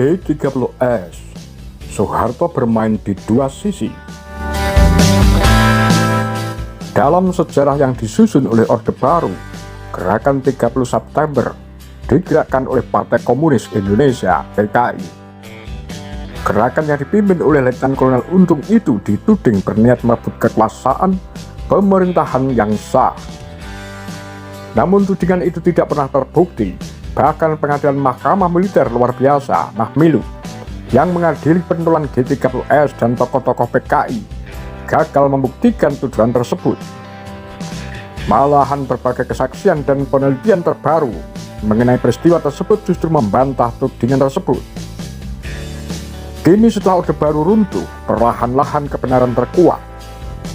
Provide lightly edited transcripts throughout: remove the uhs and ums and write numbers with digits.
G30S, Soeharto bermain di dua sisi. Dalam sejarah yang disusun oleh Orde Baru, Gerakan 30 September digerakkan oleh Partai Komunis Indonesia (PKI). Gerakan yang dipimpin oleh Letnan Kolonel Untung itu dituding berniat merebut kekuasaan pemerintahan yang sah. Namun tudingan itu tidak pernah terbukti. Bahkan pengadilan Mahkamah Militer Luar Biasa (Mahmilu) yang mengadili pentolan G30S dan tokoh-tokoh PKI gagal membuktikan tuduhan tersebut. Malahan berbagai kesaksian dan penelitian terbaru mengenai peristiwa tersebut justru membantah tudingan tersebut. Kini setelah Orde Baru runtuh, perlahan-lahan kebenaran terkuak.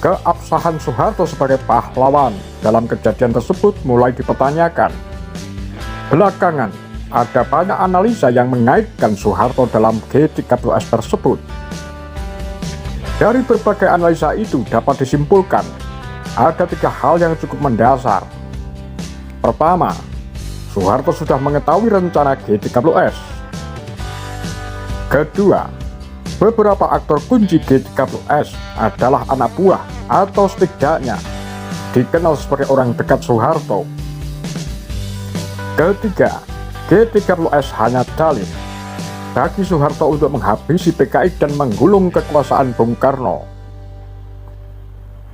Keabsahan Soeharto sebagai pahlawan dalam kejadian tersebut mulai dipertanyakan. Belakangan, ada banyak analisa yang mengaitkan Soeharto dalam G30S tersebut. Dari berbagai analisa itu dapat disimpulkan, ada tiga hal yang cukup mendasar. Pertama, Soeharto sudah mengetahui rencana G30S. Kedua, beberapa aktor kunci G30S adalah anak buah atau setidaknya dikenal sebagai orang dekat Soeharto. Ketiga, G30S hanya dalih bagi Soeharto untuk menghabisi PKI dan menggulung kekuasaan Bung Karno.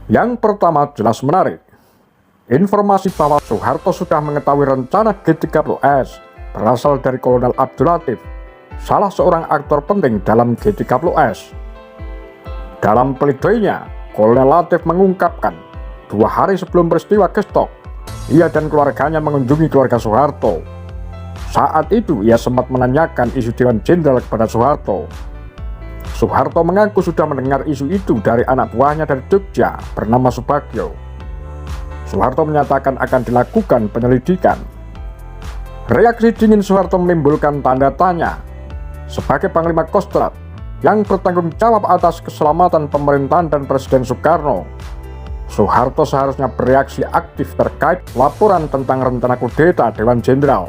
Yang pertama jelas menarik. Informasi bahwa Soeharto sudah mengetahui rencana G30S berasal dari Kolonel Abdul Latif, salah seorang aktor penting dalam G30S. Dalam pledoinya, Kolonel Latif mengungkapkan 2 hari sebelum peristiwa Gestok, ia dan keluarganya mengunjungi keluarga Soeharto. Saat itu ia sempat menanyakan isu Dewan Jenderal kepada Soeharto. Soeharto mengaku sudah mendengar isu itu dari anak buahnya dari Jogja bernama Subagio. Soeharto menyatakan akan dilakukan penyelidikan. Reaksi dingin Soeharto menimbulkan tanda tanya. Sebagai Panglima Kostrad yang bertanggung jawab atas keselamatan pemerintahan dan Presiden Soekarno, Soeharto seharusnya bereaksi aktif terkait laporan tentang rencana kudeta Dewan Jenderal.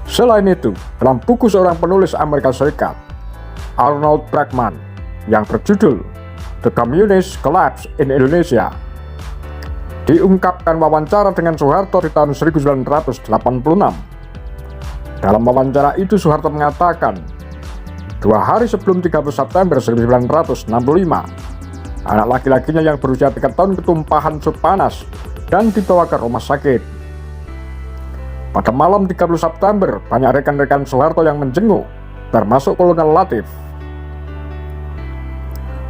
Selain itu, dalam buku seorang penulis Amerika Serikat, Arnold Brakman, yang berjudul The Communist Collapse in Indonesia, diungkapkan wawancara dengan Soeharto di tahun 1986. Dalam wawancara itu Soeharto mengatakan, 2 hari sebelum 30 September 1965, anak laki-lakinya yang berusia 3 tahun ketumpahan sut panas dan dibawa ke rumah sakit. Pada malam 30 September, banyak rekan-rekan Soeharto yang menjenguk, termasuk Kolonel Latif.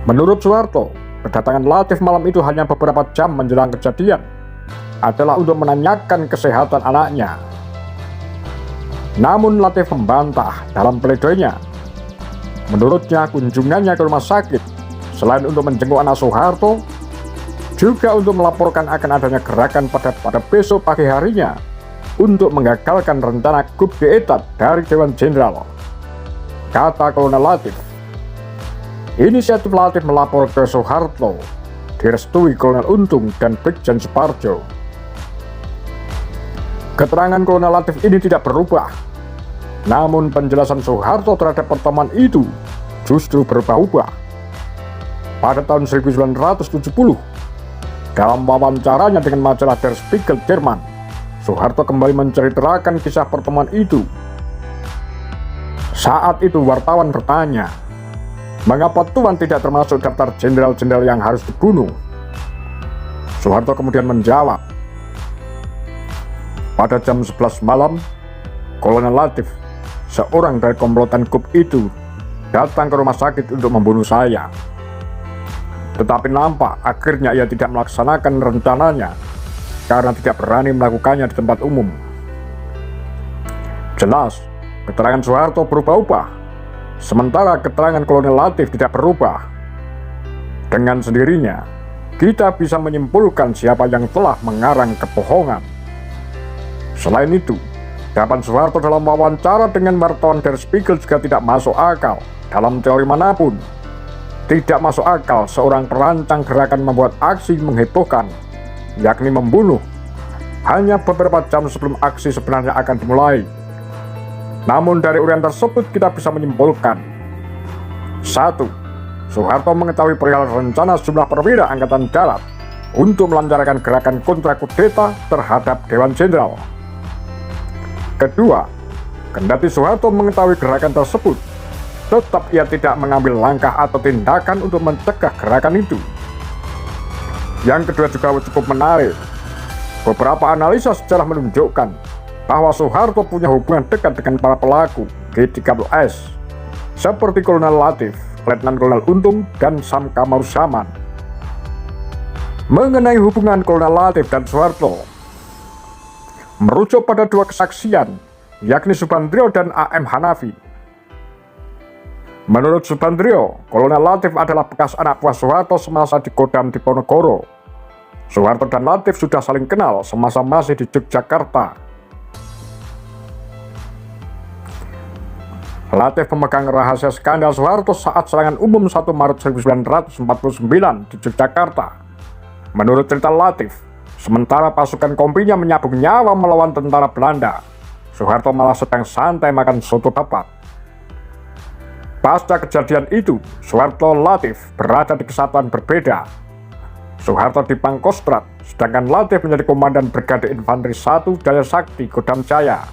Menurut Soeharto, kedatangan Latif malam itu hanya beberapa jam menjelang kejadian adalah untuk menanyakan kesehatan anaknya. Namun Latif membantah dalam pledoinya. Menurutnya kunjungannya ke rumah sakit selain untuk menjenguk anak Soeharto, juga untuk melaporkan akan adanya gerakan pada besok pagi harinya untuk menggagalkan rencana coup d'etat dari Dewan Jenderal. Kata Kolonel Latif, inisiatif Latif melapor ke Soeharto direstui Kolonel Untung dan Brigjen Suparjo. Keterangan Kolonel Latif ini tidak berubah, namun penjelasan Soeharto terhadap pertemuan itu justru berubah-ubah. Pada tahun 1970, dalam wawancaranya dengan majalah Der Spiegel Jerman, Soeharto kembali menceritakan kisah pertemuan itu. Saat itu wartawan bertanya, mengapa Tuan tidak termasuk daftar jenderal-jenderal yang harus dibunuh? Soeharto kemudian menjawab, pada jam 11 malam, Kolonel Latif, seorang dari komplotan coup itu, datang ke rumah sakit untuk membunuh saya. Tetapi nampak akhirnya ia tidak melaksanakan rencananya karena tidak berani melakukannya di tempat umum. Jelas, keterangan Soeharto berubah-ubah, sementara keterangan Kolonel Latif tidak berubah. Dengan sendirinya, kita bisa menyimpulkan siapa yang telah mengarang kebohongan. Selain itu, jawaban Soeharto dalam wawancara dengan wartawan Der Spiegel juga tidak masuk akal dalam teori manapun. Tidak masuk akal seorang perancang gerakan membuat aksi menghebohkan, yakni membunuh, hanya beberapa jam sebelum aksi sebenarnya akan dimulai. Namun dari uraian tersebut kita bisa menyimpulkan 1. Soeharto mengetahui perihal rencana sejumlah perwira Angkatan Darat untuk melancarkan gerakan kontra kudeta terhadap Dewan Jenderal. Kedua, kendati Soeharto mengetahui gerakan tersebut, tetap ia tidak mengambil langkah atau tindakan untuk mencegah gerakan itu. Yang kedua juga cukup menarik. Beberapa analisa sejarah menunjukkan bahwa Soeharto punya hubungan dekat dengan para pelaku G30S seperti Kolonel Latif, Letnan Kolonel Untung, dan Sam Kamaruzaman. Mengenai hubungan Kolonel Latif dan Soeharto, merujuk pada dua kesaksian, yakni Subandrio dan A.M. Hanafi. Menurut Subandrio, Kolonel Latif adalah bekas anak buah Soeharto semasa di Kodam Diponegoro. Soeharto dan Latif sudah saling kenal semasa masih di Yogyakarta. Latif memegang rahasia skandal Soeharto saat serangan umum 1 Maret 1949 di Yogyakarta. Menurut cerita Latif, sementara pasukan kompinya menyabung nyawa melawan tentara Belanda, Soeharto malah sedang santai makan soto babat. Pasca kejadian itu, Soeharto Latif berada di kesatuan berbeda. Soeharto di Pangkostrat, sedangkan Latif menjadi Komandan Brigade Infanteri 1 Daya Sakti Kodam Jaya.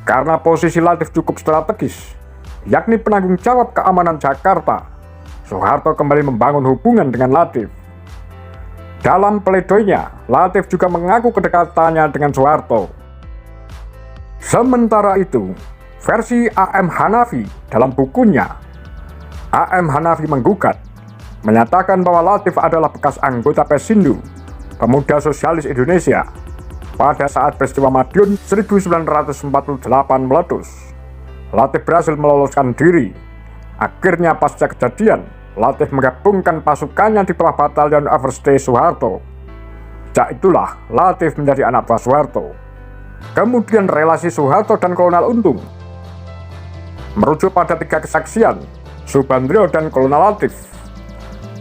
Karena posisi Latif cukup strategis, yakni penanggung jawab keamanan Jakarta, Soeharto kembali membangun hubungan dengan Latif. Dalam pledoinya, Latif juga mengaku kedekatannya dengan Soeharto. Sementara itu, versi A.M. Hanafi dalam bukunya, A.M. Hanafi menggugat, menyatakan bahwa Latif adalah bekas anggota Pesindo, Pemuda Sosialis Indonesia, pada saat peristiwa Madiun 1948 meletus. Latif berhasil meloloskan diri. Akhirnya pasca kejadian, Latif menggabungkan pasukannya di bawah Batalion Overstay Soeharto. Sejak itulah Latif menjadi anak buah Soeharto. Kemudian relasi Soeharto dan Kolonel Untung merujuk pada 3 kesaksian, Subandrio dan Kolonel Latif.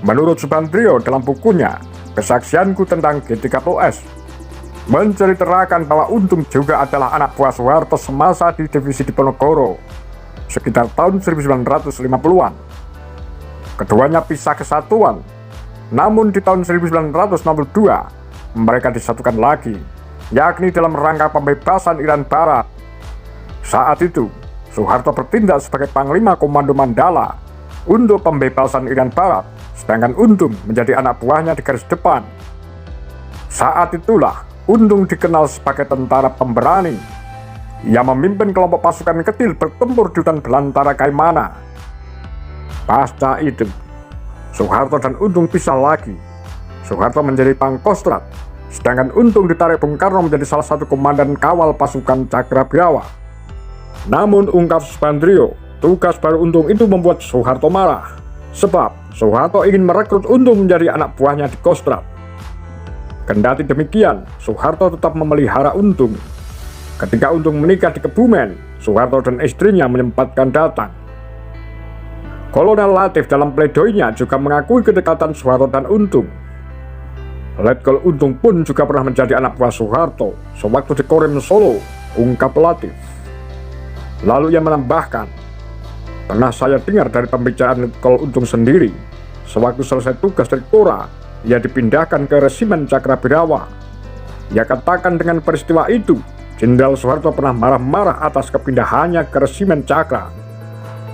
Menurut Subandrio dalam bukunya, Kesaksianku tentang G30S, menceritakan bahwa Untung juga adalah anak buah Soeharto semasa di divisi Diponegoro sekitar tahun 1950-an. Keduanya pisah kesatuan, namun di tahun 1962 mereka disatukan lagi, yakni dalam rangka pembebasan Irian Barat. Saat itu, Soeharto bertindak sebagai Panglima Komando Mandala untuk pembebasan Irian Barat, sedangkan Untung menjadi anak buahnya di garis depan. Saat itulah Untung dikenal sebagai tentara pemberani. Ia memimpin kelompok pasukan kecil bertempur di hutan belantara Kaimana. Pasca itu, Soeharto dan Untung pisah lagi. Soeharto menjadi Pangkostrat, sedangkan Untung ditarik Bung Karno menjadi salah satu komandan kawal pasukan Cakrabirawa. Namun ungkap Subandrio, tugas baru Untung itu membuat Soeharto marah, sebab Soeharto ingin merekrut Untung menjadi anak buahnya di Kostrat. Kendati demikian, Soeharto tetap memelihara Untung. Ketika Untung menikah di Kebumen, Soeharto dan istrinya menyempatkan datang. Kolonel Latif dalam pledoinya juga mengakui kedekatan Soeharto dan Untung. Letkol Untung pun juga pernah menjadi anak buah Soeharto sewaktu di Korem Solo, ungkap Latif. Lalu ia menambahkan, pernah saya dengar dari pembicaraan Letkol Untung sendiri, sewaktu selesai tugas dari Kora, ia dipindahkan ke Resimen Cakrabirawa. Ia katakan dengan peristiwa itu, Jenderal Soeharto pernah marah-marah atas kepindahannya ke Resimen Cakra,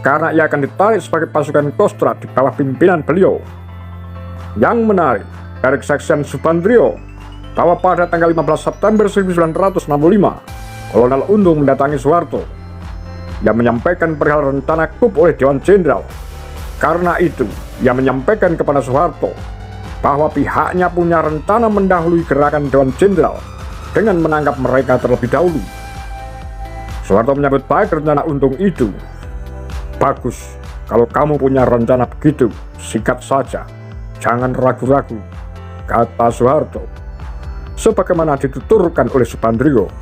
karena ia akan ditarik sebagai pasukan Kostrat di bawah pimpinan beliau. Yang menarik, dari kesaksian Subandrio, bahwa pada tanggal 15 September 1965, Kolonel Untung mendatangi Soeharto. Ia menyampaikan perihal rencana coup oleh Dewan Jenderal. Karena itu, ia menyampaikan kepada Soeharto bahwa pihaknya punya rencana mendahului gerakan Dewan Jenderal dengan menangkap mereka terlebih dahulu. Soeharto menyambut baik rencana Untung itu. Bagus, kalau kamu punya rencana begitu, sikat saja, jangan ragu-ragu, kata Soeharto. Sebagaimana dituturkan oleh Subandrio,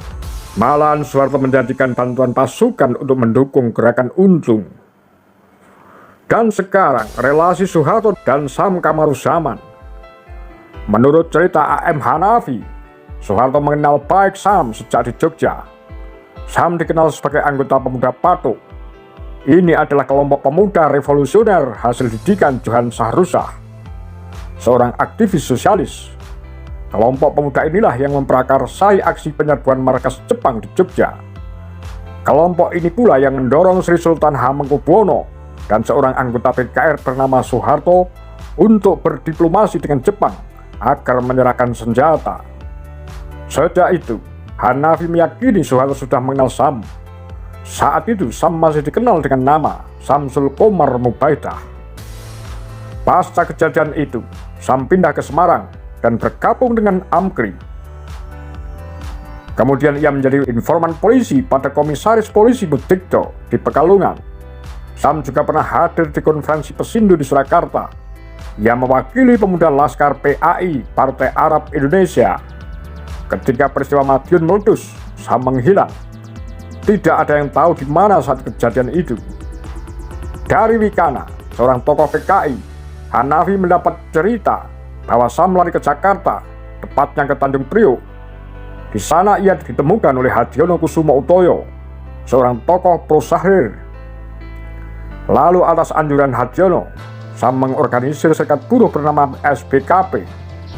malahan Soeharto menjanjikan bantuan pasukan untuk mendukung gerakan Untung. Dan sekarang relasi Soeharto dan Sam Kamaruzaman. Menurut cerita A.M. Hanafi, Soeharto mengenal baik Sam sejak di Jogja. Sam dikenal sebagai anggota pemuda Patu. Ini adalah kelompok pemuda revolusioner hasil didikan Johann Sahrusa, seorang aktivis sosialis. Kelompok pemuda inilah yang memprakarsai aksi penyerbuan markas Jepang di Jogja. Kelompok ini pula yang mendorong Sri Sultan Hamengkubuwono dan seorang anggota PKR bernama Soeharto untuk berdiplomasi dengan Jepang agar menyerahkan senjata. Sejak itu, Hanafi meyakini Soeharto sudah mengenal Sam. Saat itu Sam masih dikenal dengan nama Samsul Komar Mubaidah. Pasca kejadian itu, Sam pindah ke Semarang dan bergabung dengan AMKRI. Kemudian ia menjadi informan polisi pada Komisaris Polisi Budikdo di Pekalongan. Sam juga pernah hadir di konferensi Pesindo di Surakarta. Ia mewakili pemuda Laskar PAI Partai Arab Indonesia. Ketika peristiwa Madiun meletus, Sam menghilang. Tidak ada yang tahu di mana saat kejadian itu. Dari Wikana, seorang tokoh PKI, Hanafi mendapat cerita bahwa Sam lari ke Jakarta, tepatnya ke Tanjung Priok. Di sana ia ditemukan oleh Hadiono Kusumo Utoyo, seorang tokoh pro Syahrir. Lalu atas anjuran Hadiono, Sam mengorganisir serikat buruh bernama SBKP,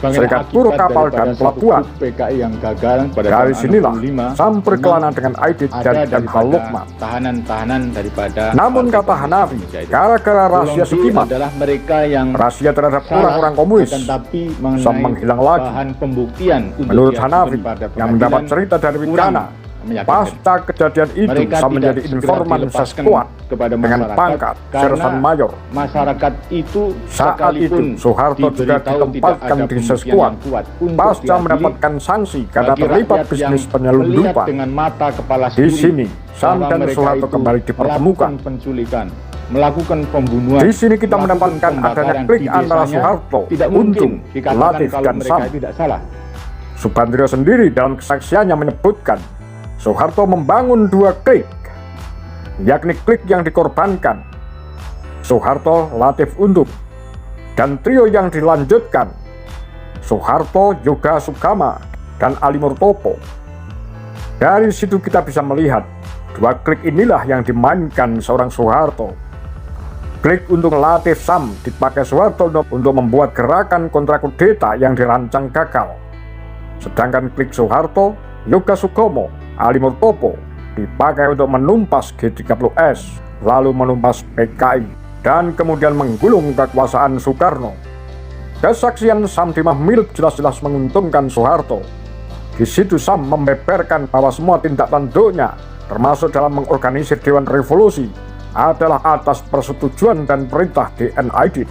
Serikat Buruh Kapal dan Pelabuhan. PKI yang gagal pada dari sinilah Sam berkelana dengan Aidit dan Halukman. Tahanan-tahanan daripada. Namun kata Hanafi, gara-gara rahasia Sukiman, adalah mereka yang rahasia terhadap orang-orang komunis, Sam menghilang lagi. Menurut Hanafi, yang mendapat cerita dari Wikana, pasca kejadian itu Sam menjadi informan Seskuat dengan pangkat Sersan Mayor. Masyarakat itu saat itu Soeharto juga ditempatkan di Seskuat pasca mendapatkan sanksi karena terlibat bisnis penyelundupan. Di sini Sam dan Soeharto kembali dipertemukan. Melakukan pembunuhan. Di sini kita mendapatkan adanya klik antara Soeharto, Untung, Latif dan Sam. Subandrio sendiri dalam kesaksiannya menyebutkan Soeharto membangun dua klik, yakni klik yang dikorbankan, Soeharto, Latif, Untung, dan trio yang dilanjutkan, Soeharto, Yoga Sugama, dan Ali Murtopo. Dari situ kita bisa melihat dua klik inilah yang dimainkan seorang Soeharto. Klik Untung, Latif, Sam dipakai Soeharto untuk membuat gerakan kontra kudeta yang dirancang gagal. Sedangkan klik Soeharto, Yoga Sugama, Ali Murtopo dipakai untuk menumpas G30S, lalu menumpas PKI, dan kemudian menggulung kekuasaan Soekarno. Kesaksian Sam di Mahmilub jelas-jelas menguntungkan Soeharto. Di situ Sam membeberkan bahwa semua tindak tanduknya, termasuk dalam mengorganisir Dewan Revolusi, adalah atas persetujuan dan perintah DN Aidit.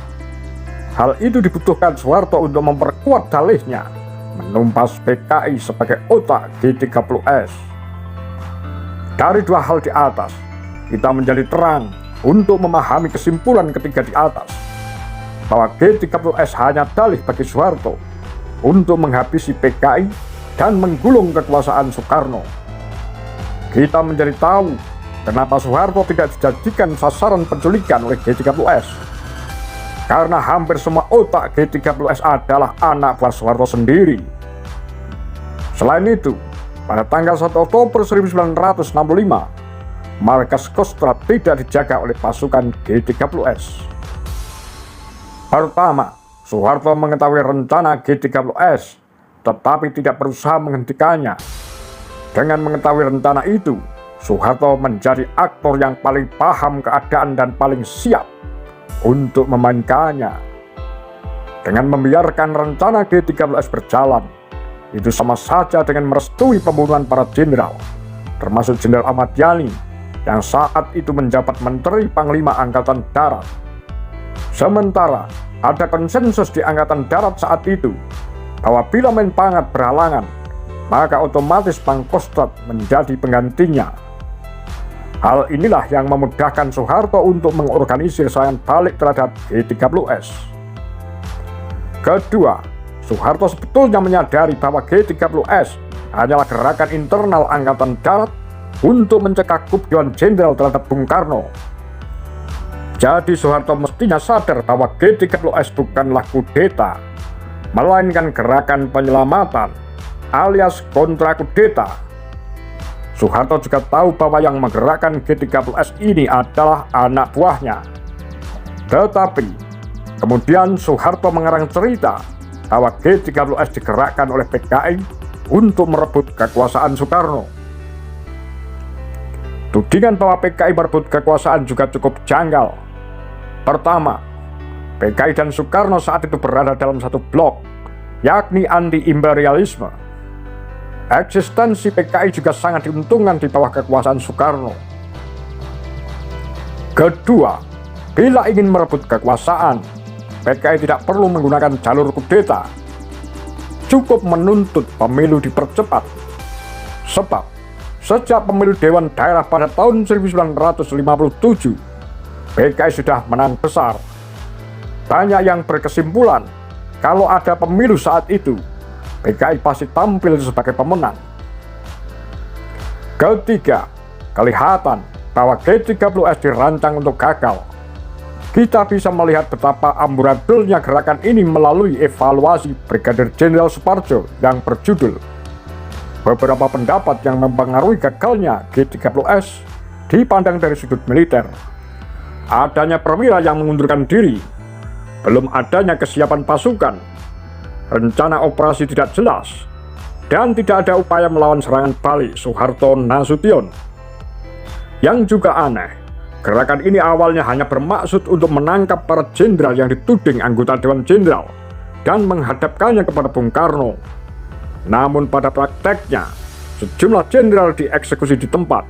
Hal itu dibutuhkan Soeharto untuk memperkuat dalihnya, menumpas PKI sebagai otak G30S. Dari dua hal di atas, kita menjadi terang untuk memahami kesimpulan ketiga di atas, bahwa G30S hanya dalih bagi Soeharto untuk menghabisi PKI dan menggulung kekuasaan Soekarno. Kita menjadi tahu kenapa Soeharto tidak dijadikan sasaran penculikan oleh G30S, karena hampir semua otak G30S adalah anak buah Soeharto sendiri. Selain itu, pada tanggal 1 Oktober 1965, markas Kostrad tidak dijaga oleh pasukan G30S. Pertama, Soeharto mengetahui rencana G30S, tetapi tidak berusaha menghentikannya. Dengan mengetahui rencana itu, Soeharto menjadi aktor yang paling paham keadaan dan paling siap untuk memainkannya. Dengan membiarkan rencana G30S berjalan, itu sama saja dengan merestui pembunuhan para jenderal, termasuk Jenderal Ahmad Yani yang saat itu menjabat Menteri Panglima Angkatan Darat. Sementara ada konsensus di Angkatan Darat saat itu bahwa bila Menpangat berhalangan, maka otomatis Pangkostrat menjadi penggantinya. Hal inilah yang memudahkan Soeharto untuk mengorganisir serangan balik terhadap G30S. Kedua, Soeharto sebetulnya menyadari bahwa G30S hanyalah gerakan internal Angkatan Darat untuk mencekak Dewan Jenderal terhadap Bung Karno. Jadi Soeharto mestinya sadar bahwa G30S bukanlah kudeta, melainkan gerakan penyelamatan alias kontra kudeta. Soeharto juga tahu bahwa yang menggerakkan G30S ini adalah anak buahnya. Tetapi, kemudian Soeharto mengarang cerita bahwa G30S digerakkan oleh PKI untuk merebut kekuasaan Soekarno. Tudingan bahwa PKI merebut kekuasaan juga cukup janggal. Pertama, PKI dan Soekarno saat itu berada dalam satu blok, yakni anti-imperialisme. Eksistensi PKI juga sangat diuntungkan di bawah kekuasaan Soekarno. Kedua, bila ingin merebut kekuasaan, PKI tidak perlu menggunakan jalur kudeta. Cukup menuntut pemilu dipercepat. Sebab, sejak pemilu Dewan Daerah pada tahun 1957, PKI sudah menang besar. Banyak yang berkesimpulan, kalau ada pemilu saat itu, PKI pasti tampil sebagai pemenang. Ketiga, kelihatan bahwa G30S dirancang untuk gagal. Kita bisa melihat betapa amburadulnya gerakan ini melalui evaluasi Brigadir Jenderal Soeparjo yang berjudul "Beberapa pendapat yang mempengaruhi gagalnya G30S dipandang dari sudut militer". Adanya perwira yang mengundurkan diri, belum adanya kesiapan pasukan, rencana operasi tidak jelas, dan tidak ada upaya melawan serangan balik Soeharto Nasution. Yang juga aneh, gerakan ini awalnya hanya bermaksud untuk menangkap para jenderal yang dituding anggota Dewan Jenderal dan menghadapkannya kepada Bung Karno. Namun pada prakteknya, sejumlah jenderal dieksekusi di tempat.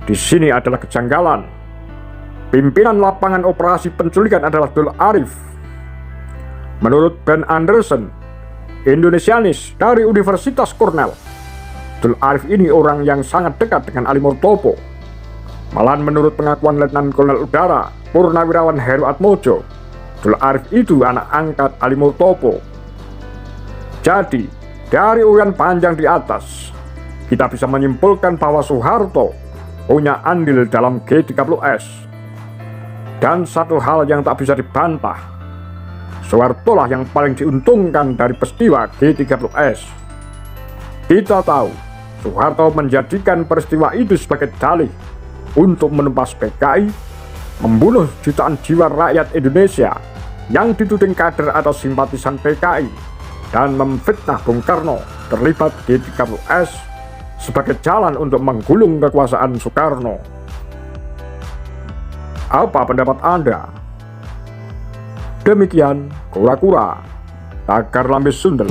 Di sini adalah kejanggalan. Pimpinan lapangan operasi penculikan adalah Dul Arif. Menurut Ben Anderson, Indonesianis dari Universitas Cornell, Dul Arif ini orang yang sangat dekat dengan Ali Murtopo. Malahan menurut pengakuan Letnan Kolonel Udara Purnawirawan Heru Atmojo, Dul Arif itu anak angkat Ali Murtopo. Jadi, dari uraian panjang di atas, kita bisa menyimpulkan bahwa Soeharto punya andil dalam G30S. Dan satu hal yang tak bisa dibantah, Soeharto lah yang paling diuntungkan dari peristiwa G30S. Kita tahu, Soeharto menjadikan peristiwa itu sebagai dalih untuk menumpas PKI, membunuh jutaan jiwa rakyat Indonesia yang dituding kader atau simpatisan PKI, dan memfitnah Bung Karno terlibat G30S sebagai jalan untuk menggulung kekuasaan Soekarno. Apa pendapat Anda? Demikian Kura-Kura Tagar Lambe Sundel.